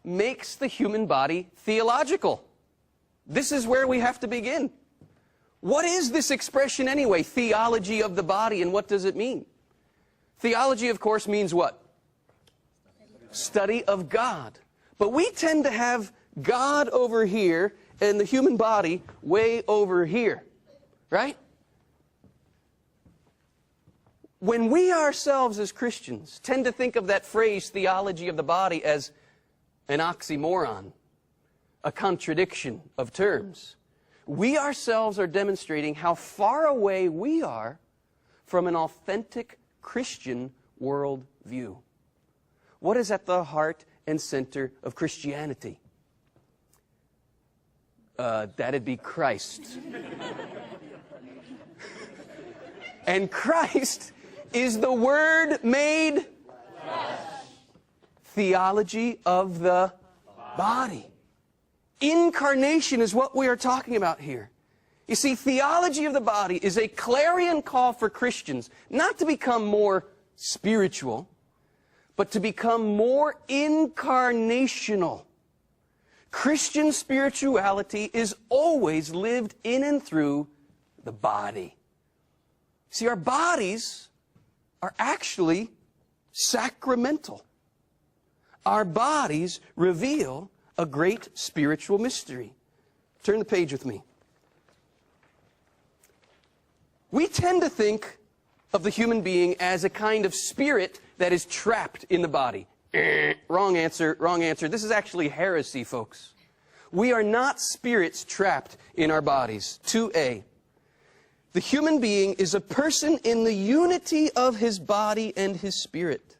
makes the human body theological? This is where we have to begin. What is this expression anyway, theology of the body, and what does it mean? Theology, of course, means what? Study of God. But we tend to have God over here and the human body way over here, right? When we ourselves as Christians tend to think of that phrase, theology of the body, as an oxymoron, a contradiction of terms, we ourselves are demonstrating how far away we are from an authentic Christian worldview. What is at the heart and center of Christianity? That'd be Christ. And Christ is the Word made flesh. Theology of the body. Incarnation is what we are talking about here. You see, theology of the body is a clarion call for Christians, not to become more spiritual, but to become more incarnational. Christian spirituality is always lived in and through the body. See, our bodies are actually sacramental. Our bodies reveal a great spiritual mystery. Turn the page with me. We tend to think of the human being as a kind of spirit that is trapped in the body. Wrong answer, wrong answer. This is actually heresy, folks. We are not spirits trapped in our bodies. 2a. The human being is a person in the unity of his body and his spirit.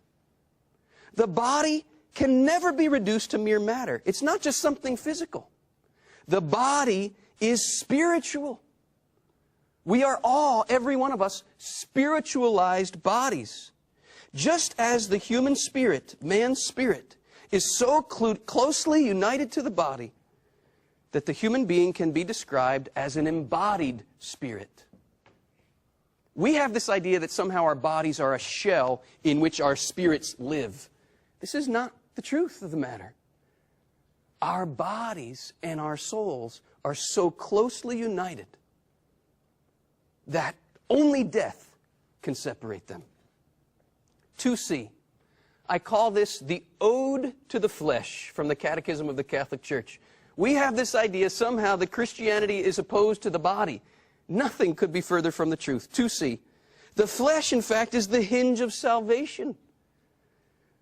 The body can never be reduced to mere matter. It's not just something physical. The body is spiritual. We are all, every one of us, spiritualized bodies. Just as the human spirit, man's spirit, is so closely united to the body that the human being can be described as an embodied spirit. We have this idea that somehow our bodies are a shell in which our spirits live. This is not the truth of the matter. Our bodies and our souls are so closely united that only death can separate them. 2c. I call this the Ode to the Flesh from the Catechism of the Catholic Church. We have this idea somehow that Christianity is opposed to the body. Nothing could be further from the truth. 2c. The flesh, in fact, is the hinge of salvation.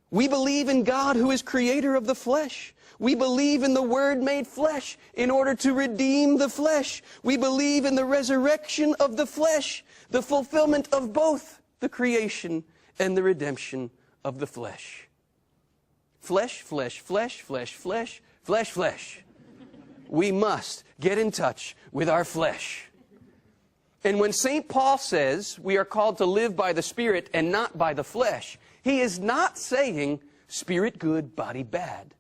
We believe in God who is creator of the flesh. We believe in the Word made flesh in order to redeem the flesh. We believe in the resurrection of the flesh, the fulfillment of both the creation and the redemption of the flesh. Flesh, flesh, flesh, flesh, flesh, flesh, flesh. We must get in touch with our flesh. And when St. Paul says we are called to live by the Spirit and not by the flesh, he is not saying spirit good, body bad.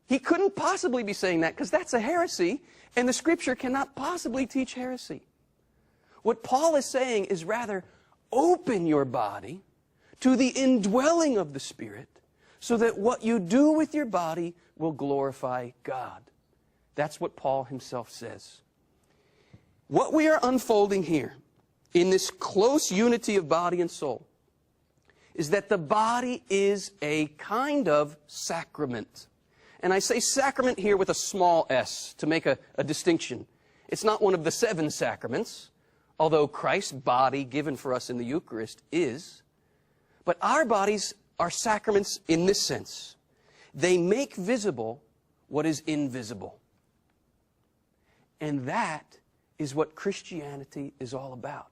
He couldn't possibly be saying that because that's a heresy, and the Scripture cannot possibly teach heresy. What Paul is saying is rather open your body to the indwelling of the Spirit so that what you do with your body will glorify God. That's what Paul himself says. What we are unfolding here in this close unity of body and soul is that the body is a kind of sacrament. And I say sacrament here with a small s to make a distinction. It's not one of the 7 sacraments, although Christ's body given for us in the Eucharist is. But our bodies are sacraments in this sense. They make visible what is invisible. And that is what Christianity is all about.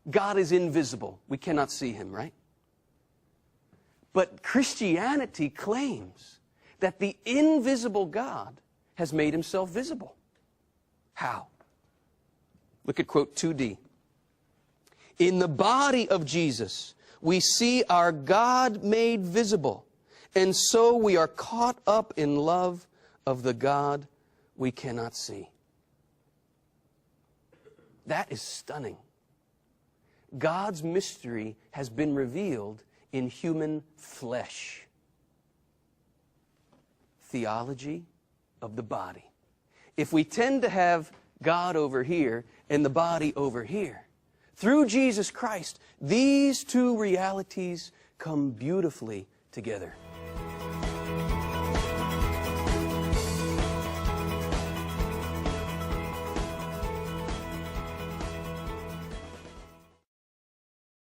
God is invisible. We cannot see Him, right? But Christianity claims that the invisible God has made Himself visible. How? Look at quote 2d. In the body of Jesus, we see our God made visible, and so we are caught up in love of the God we cannot see. That is stunning. God's mystery has been revealed in human flesh. theology of the body. If we tend to have God over here and the body over here, through Jesus Christ, these two realities come beautifully together.